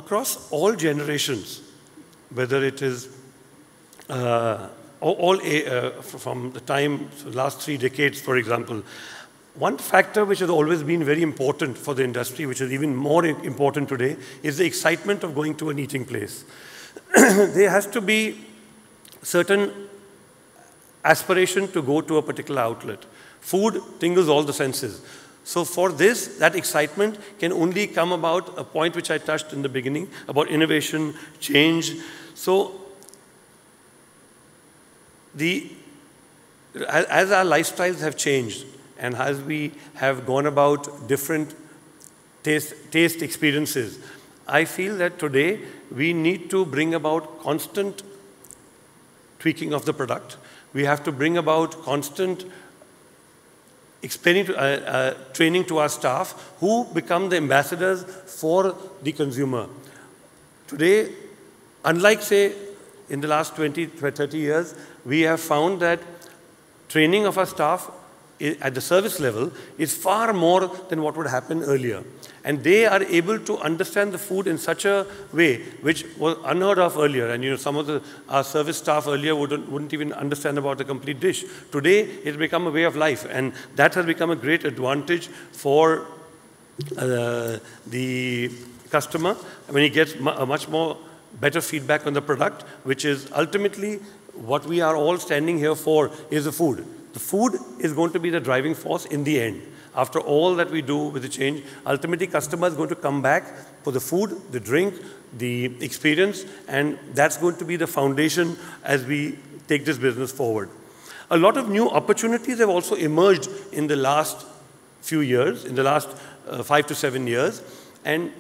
across all generations, whether it is from the time, so last 3 decades, for example, one factor which has always been very important for the industry, which is even more important today, is the excitement of going to an eating place. There has to be certain aspiration to go to a particular outlet. Food tingles all the senses. So for this, that excitement can only come about a point which I touched in the beginning, about innovation, change. So as our lifestyles have changed, and as we have gone about different taste experiences, I feel that today we need to bring about constant tweaking of the product. We have to bring about constant training to our staff who become the ambassadors for the consumer. Today, unlike, say, in the last 20, 30 years, we have found that training of our staff at the service level is far more than what would happen earlier. And they are able to understand the food in such a way which was unheard of earlier. And some of our service staff earlier wouldn't even understand about the complete dish. Today, it's become a way of life. And that has become a great advantage for the customer when he gets a much more better feedback on the product, which is ultimately what we are all standing here for, is the food. The food is going to be the driving force in the end. After all that we do with the change, ultimately customer is going to come back for the food, the drink, the experience, and that's going to be the foundation as we take this business forward. A lot of new opportunities have also emerged in the last few years, in the last 5 to 7 years, and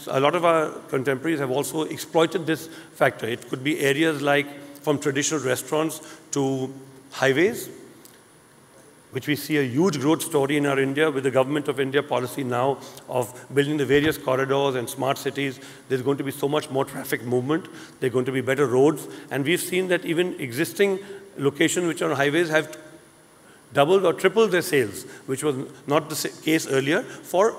a lot of our contemporaries have also exploited this factor. It could be areas like from traditional restaurants to highways, which we see a huge growth story in our India with the government of India policy now of building the various corridors and smart cities. There's going to be so much more traffic movement. There are going to be better roads. And we've seen that even existing locations which are on highways have doubled or tripled their sales, which was not the case earlier, for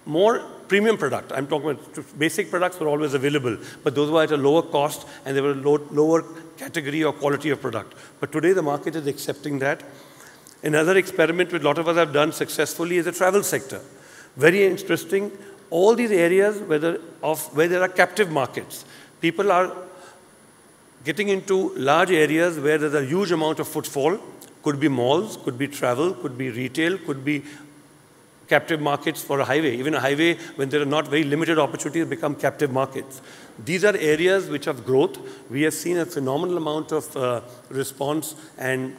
more premium product. I'm talking about basic products were always available, but those were at a lower cost and they were lower category or quality of product. But today the market is accepting that. Another experiment which a lot of us have done successfully is the travel sector. Very interesting. All these areas where there are captive markets, people are getting into large areas where there's a huge amount of footfall. Could be malls, could be travel, could be retail, could be captive markets for a highway. Even a highway, when there are not very limited opportunities, become captive markets. These are areas which have growth. We have seen a phenomenal amount of response, and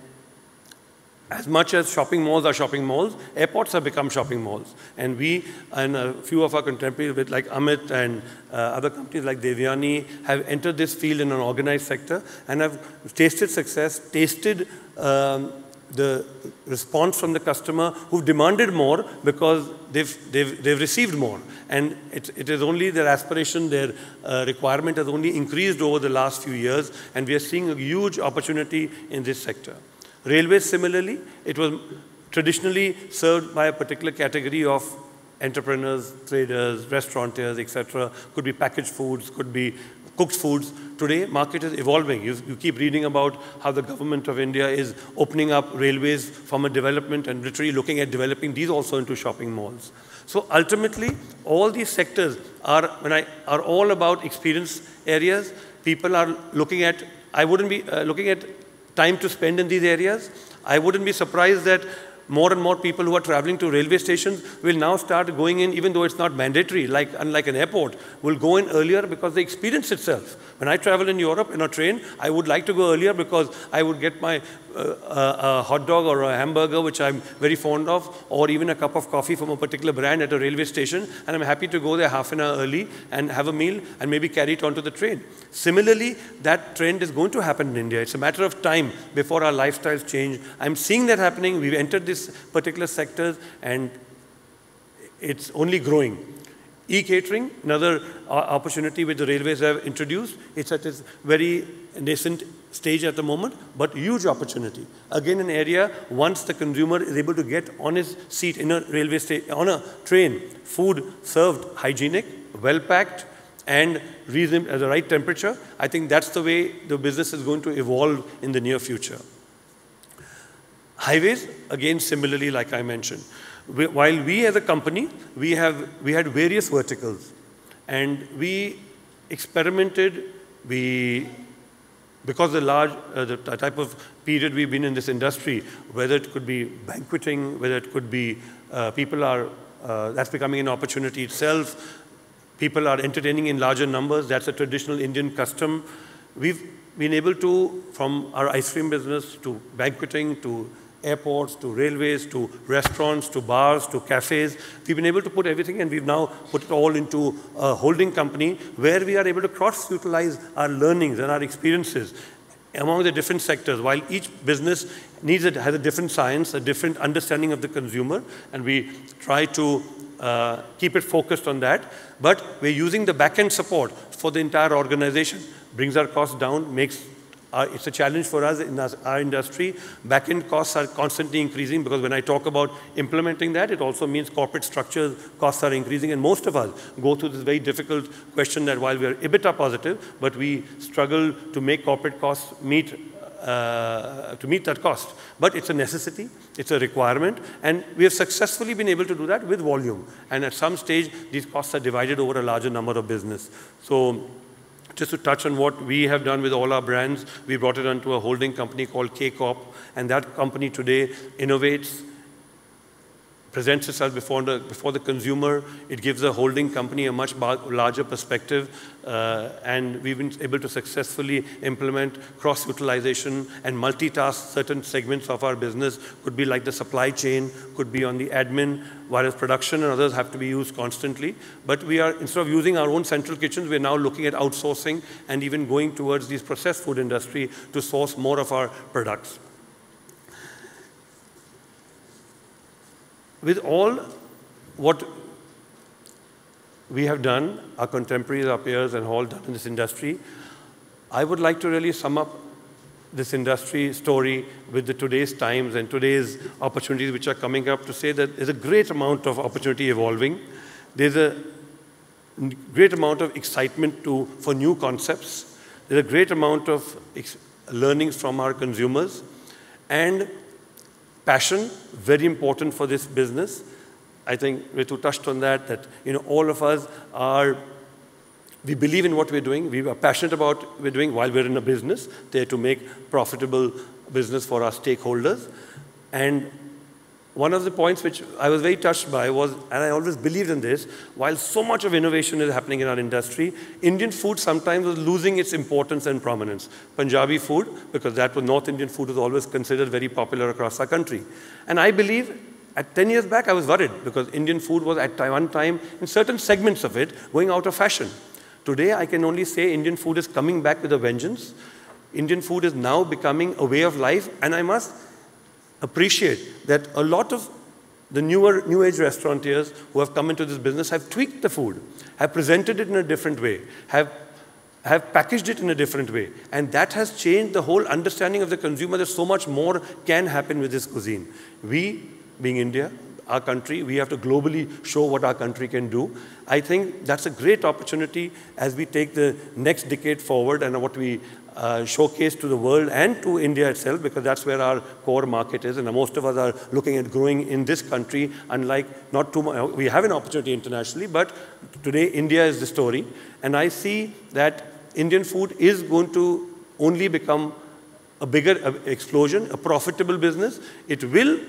as much as shopping malls are shopping malls, airports have become shopping malls. And we and a few of our contemporaries like Amit and other companies like Devyani have entered this field in an organized sector and have tasted success, tasted the response from the customer who've demanded more because they've received more. And it is only their aspiration, their requirement has only increased over the last few years, and we are seeing a huge opportunity in this sector. Railways, similarly, it was traditionally served by a particular category of entrepreneurs, traders, restaurateurs, etc. Could be packaged foods, could be cooked foods. Today, market is evolving. You keep reading about how the government of India is opening up railways from a development and literally looking at developing these also into shopping malls. So ultimately, all these sectors are all about experience areas. People are looking at, I wouldn't be looking at time to spend in these areas. I wouldn't be surprised that more and more people who are traveling to railway stations will now start going in, even though it's not mandatory, unlike an airport, will go in earlier because the experience itself. When I travel in Europe in a train, I would like to go earlier because I would get my a hot dog or a hamburger, which I'm very fond of, or even a cup of coffee from a particular brand at a railway station, and I'm happy to go there half an hour early and have a meal and maybe carry it onto the train. Similarly, that trend is going to happen in India. It's a matter of time before our lifestyles change. I'm seeing that happening. We've entered this particular sector and it's only growing. E-catering, another opportunity which the railways have introduced. It's at its very nascent stage at the moment, but huge opportunity. Again, an area, once the consumer is able to get on his seat in a railway station, on a train, food served hygienic, well packed, and at the right temperature. I think that's the way the business is going to evolve in the near future. Highways, again, similarly, like I mentioned. While we as a company, we had various verticals, and we experimented, because the type of period we've been in this industry, whether it could be banqueting, whether it could be that's becoming an opportunity itself. People are entertaining in larger numbers. That's a traditional Indian custom. We've been able to, from our ice cream business to banqueting to airports to railways to restaurants to bars to cafes, we've been able to put everything, and we've now put it all into a holding company where we are able to cross-utilize our learnings and our experiences among the different sectors. While each business has a different science, a different understanding of the consumer, and we try to keep it focused on that. But we're using the back-end support for the entire organization. Brings our costs down, it's a challenge for us in our industry. Back-end costs are constantly increasing, because when I talk about implementing that, it also means corporate structure costs are increasing. And most of us go through this very difficult question that while we are EBITDA positive, but we struggle to make corporate costs meet that cost. But it's a necessity, it's a requirement, and we have successfully been able to do that with volume. And at some stage, these costs are divided over a larger number of business. So just to touch on what we have done with all our brands, we brought it onto a holding company called K Corp, and that company today innovates, presents itself before the consumer. It gives the holding company a much larger perspective, and we've been able to successfully implement cross-utilization and multitask certain segments of our business. Could be like the supply chain, could be on the admin, whereas production and others have to be used constantly. But we are, instead of using our own central kitchens, we're now looking at outsourcing and even going towards the processed food industry to source more of our products. With all what we have done, our contemporaries, our peers, and all done in this industry, I would like to really sum up this industry story with today's times and today's opportunities which are coming up, to say that there's a great amount of opportunity evolving. There's a great amount of excitement for new concepts. There's a great amount of learnings from our consumers. And passion, very important for this business. I think Ritu touched on that all of us we believe in what we're doing. We are passionate about what we're doing while we're in a business, there to make profitable business for our stakeholders. And one of the points which I was very touched by was, and I always believed in this, while so much of innovation is happening in our industry, Indian food sometimes was losing its importance and prominence. Punjabi food, because that was North Indian food, was always considered very popular across our country. And I believe, at 10 years back, I was worried, because Indian food was at one time, in certain segments of it, going out of fashion. Today, I can only say Indian food is coming back with a vengeance. Indian food is now becoming a way of life, and I must appreciate that a lot of the new age restaurateurs who have come into this business have tweaked the food, have presented it in a different way, have packaged it in a different way. And that has changed the whole understanding of the consumer that so much more can happen with this cuisine. We, being India, our country, we have to globally show what our country can do. I think that's a great opportunity as we take the next decade forward, and what we showcase to the world and to India itself, because that's where our core market is, and most of us are looking at growing in this country. Unlike not too much, we have an opportunity internationally, but today India is the story, and I see that Indian food is going to only become a bigger explosion, a profitable business. It will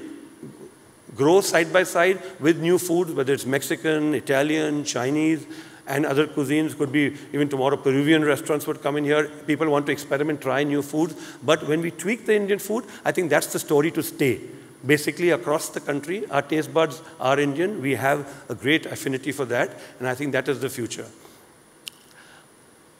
grow side by side with new foods, whether it's Mexican, Italian, Chinese, and other cuisines. Could be even tomorrow Peruvian restaurants would come in here. People want to experiment, try new foods. But when we tweak the Indian food, I think that's the story to stay. Basically, across the country, our taste buds are Indian. We have a great affinity for that, and I think that is the future.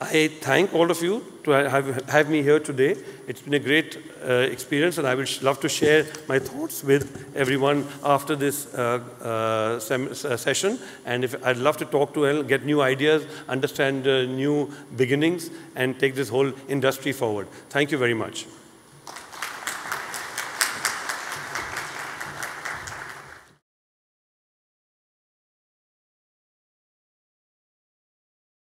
I thank all of you to have me here today. It's been a great experience, and I would love to share my thoughts with everyone after this session. And I'd love to talk to Elle, get new ideas, understand new beginnings, and take this whole industry forward. Thank you very much.